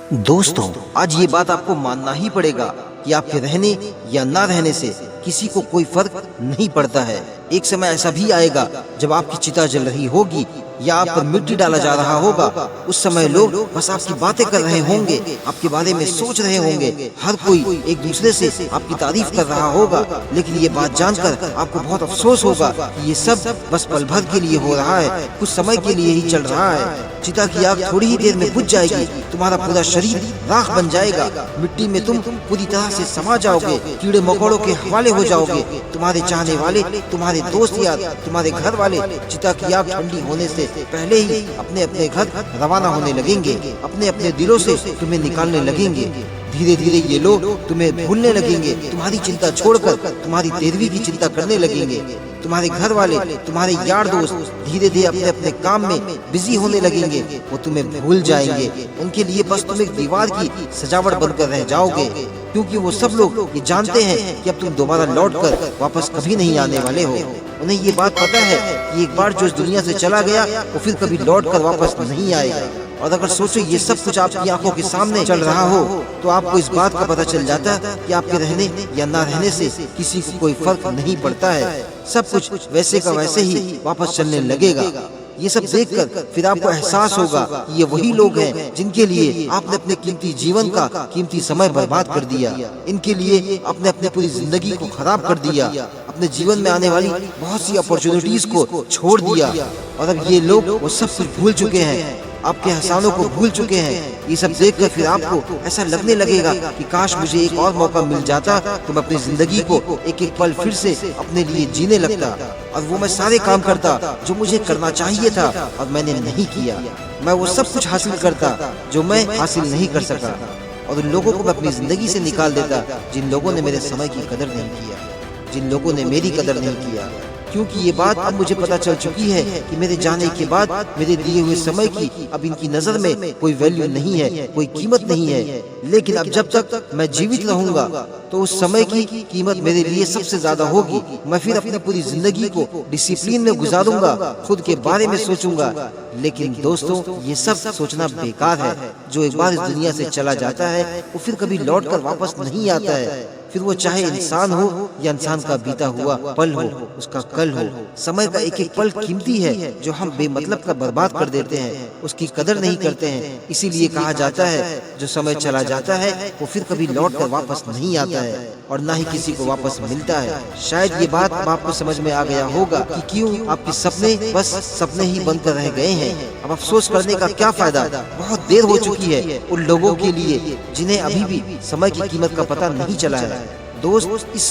दोस्तों, आज ये बात आपको मानना ही पड़ेगा कि आपके रहने या ना रहने से किसी को कोई फर्क नहीं पड़ता है। एक समय ऐसा भी आएगा जब आपकी चिता जल रही होगी या आप पर मिट्टी डाला जा रहा होगा। उस समय लोग बस आपकी बातें कर रहे होंगे, आपके बारे में सोच रहे होंगे। हर कोई एक दूसरे से आपकी तारीफ कर रहा होगा, लेकिन ये बात जानकर आपको बहुत अफसोस होगा कि ये सब बस पल भर के लिए हो रहा है, कुछ समय के लिए ही चल रहा है। चिता की आग थोड़ी ही देर में बुझ जाएगी, तुम्हारा पूरा शरीर राख बन जाएगा, मिट्टी में तुम पूरी तरह से समा जाओगे, कीड़े मकोड़ों के हवाले हो जाओगे। तुम्हारे चाहने वाले, तुम्हारे दोस्त यार, तुम्हारे घर वाले चिता की आग ठंडी होने से पहले ही अपने अपने घर रवाना होने लगेंगे, अपने अपने दिलों से तुम्हें निकालने लगेंगे। धीरे धीरे ये लोग तुम्हें भूलने लगेंगे, तुम्हारी चिंता छोड़कर तुम्हारी तेरहवीं की चिंता करने लगेंगे। तुम्हारे घर वाले, तुम्हारे यार दोस्त धीरे धीरे अपने अपने काम में बिजी होने लगेंगे, वो तुम्हें भूल जाएंगे। उनके लिए बस तुम एक दीवार की सजावट बनकर रह जाओगे, क्योंकि वो सब लोग ये जानते हैं कि अब तुम दोबारा लौटकर वापस कभी नहीं आने वाले हो। उन्हें ये बात पता है कि एक बार जो इस दुनिया से चला गया वो फिर कभी लौटकर वापस नहीं आएगा। और अगर सोचो ये सब कुछ आपकी आंखों के सामने चल रहा हो, तो आपको इस बात का पता चल जाता है कि आपके रहने या ना रहने से किसी को कोई फर्क नहीं पड़ता है। सब कुछ वैसे का वैसे ही वापस चलने लगेगा। ये सब देखकर फिर आपको एहसास होगा कि ये वही लोग हैं जिनके लिए आपने अपने कीमती जीवन का कीमती समय बर्बाद कर दिया। इनके लिए आपने अपनी पूरी जिंदगी को खराब कर दिया, अपने जीवन में आने वाली बहुत सी अपॉर्चुनिटीज को छोड़ दिया। और अब ये लोग वो सब कुछ भूल चुके हैं, आपके एहसानों को भूल चुके हैं। ये सब देखकर फिर आपको ऐसा लगने लगेगा कि काश मुझे एक और मौका मिल जाता तो मैं अपनी जिंदगी को एक एक पल फिर से अपने लिए जीने लगता, और वो मैं सारे काम करता जो मुझे करना चाहिए था और मैंने नहीं किया। मैं वो सब कुछ हासिल करता जो मैं हासिल नहीं कर सका, और उन लोगों को मैं अपनी जिंदगी से निकाल देता जिन लोगों ने मेरे समय की कदर नहीं किया, जिन लोगों ने मेरी कदर नहीं किया। क्योंकि ये बात अब मुझे पता चल चुकी है कि मेरे जाने के बाद मेरे दिए हुए समय की अब इनकी नजर में कोई वैल्यू नहीं है, कोई कीमत नहीं है। लेकिन अब जब तक मैं जीवित रहूंगा तो उस समय की कीमत मेरे लिए सबसे ज्यादा होगी। मैं फिर अपनी पूरी जिंदगी को डिसिप्लिन में गुजारूंगा, खुद के बारे में सोचूंगा। लेकिन दोस्तों, ये सब सोचना बेकार है। जो एक बार इस दुनिया से चला जाता है वो फिर कभी लौट कर वापस नहीं आता है। फिर वो चाहे इंसान हो या इंसान का बीता हुआ पल हो, उसका कल हो। समय का एक एक पल कीमती है जो हम बेमतलब का बर्बाद कर देते हैं, उसकी कदर नहीं करते हैं। इसीलिए कहा जाता है जो समय चला जाता है वो फिर कभी लौट कर वापस नहीं आता है और ना ही किसी को वापस मिलता है। शायद ये बात अब आपको समझ में आ गया होगा कि क्यों आपके सपने बस सपने ही बनकर रह गए हैं। अब अफसोस करने का क्या फायदा, बहुत देर हो चुकी है उन लोगों के लिए जिन्हें अभी भी समय की कीमत का पता नहीं चला है। दोस्त, इस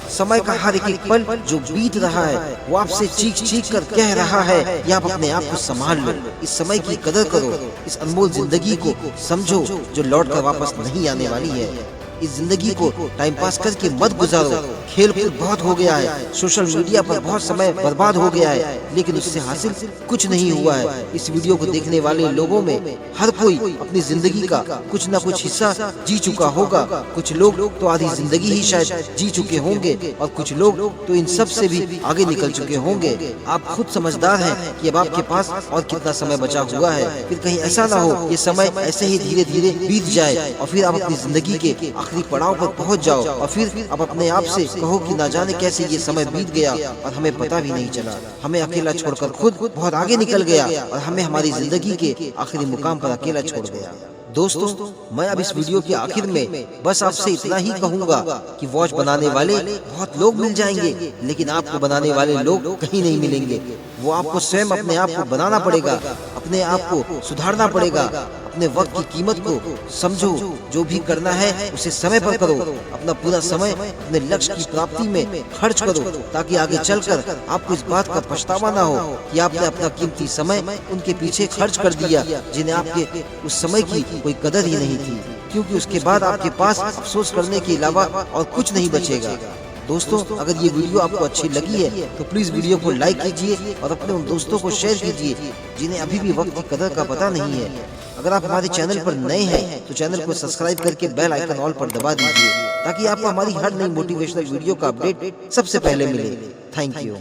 समय का हर एक एक पल जो बीत रहा है वो आपसे चीख चीख कर कह रहा है कि आप अपने आप को संभाल लो। इस समय की कदर करो, इस अनमोल जिंदगी को समझो जो लौट कर वापस नहीं आने वाली है। इस जिंदगी को टाइम पास करके मत गुजारो। खेल कूद बहुत हो गया है, सोशल मीडिया पर बहुत समय बर्बाद हो गया है, लेकिन उससे हासिल कुछ नहीं हुआ है। इस वीडियो को देखने वाले लोगों में हर कोई अपनी जिंदगी का कुछ न कुछ हिस्सा जी चुका होगा। कुछ लोग तो आधी जिंदगी ही शायद जी चुके होंगे और कुछ लोग तो इन सब से भी आगे निकल चुके होंगे। आप खुद समझदार हैं कि अब आपके पास और कितना समय बचा हुआ है। फिर कहीं ऐसा ना हो ये समय ऐसे ही धीरे धीरे बीत जाए और फिर आप अपनी जिंदगी के आखिरी पड़ाव पर पहुंच जाओ और फिर आप अपने आप से कहो कि ना जाने कैसे ये समय बीत गया और हमें पता भी नहीं चला। हमें अकेला छोड़कर खुद बहुत आगे निकल गया और हमें हमारी जिंदगी के आखिरी मुकाम पर अकेला छोड़ गया। दोस्तों, मैं अब इस वीडियो के आखिर में बस आपसे इतना ही कहूंगा कि वॉच बनाने वाले बहुत लोग मिल जाएंगे, लेकिन आपको बनाने वाले लोग कहीं नहीं मिलेंगे। वो आपको स्वयं अपने आप को बनाना पड़ेगा, अपने आप को सुधारना पड़ेगा। अपने वक्त की कीमत को समझो, जो भी करना है उसे समय पर करो। अपना पूरा समय अपने लक्ष्य की प्राप्ति में खर्च करो, ताकि आगे चलकर आपको इस बात का पछतावा ना हो कि आपने अपना कीमती समय उनके पीछे खर्च कर दिया जिन्हें आपके उस समय की कोई कदर ही नहीं थी, क्योंकि उसके बाद आपके पास अफसोस करने के अलावा और कुछ नहीं बचेगा। दोस्तों, अगर ये वीडियो आपको अच्छी लगी है तो प्लीज वीडियो को लाइक कीजिए और अपने उन दोस्तों को शेयर कीजिए जिन्हें अभी भी वक्त की कदर का पता नहीं है। अगर आप हमारे चैनल पर नए हैं तो चैनल को सब्सक्राइब करके बेल आइकन ऑल पर दबा दीजिए, ताकि आपको हमारी हर नई मोटिवेशनल वीडियो का अपडेट सबसे पहले मिले। Thank you.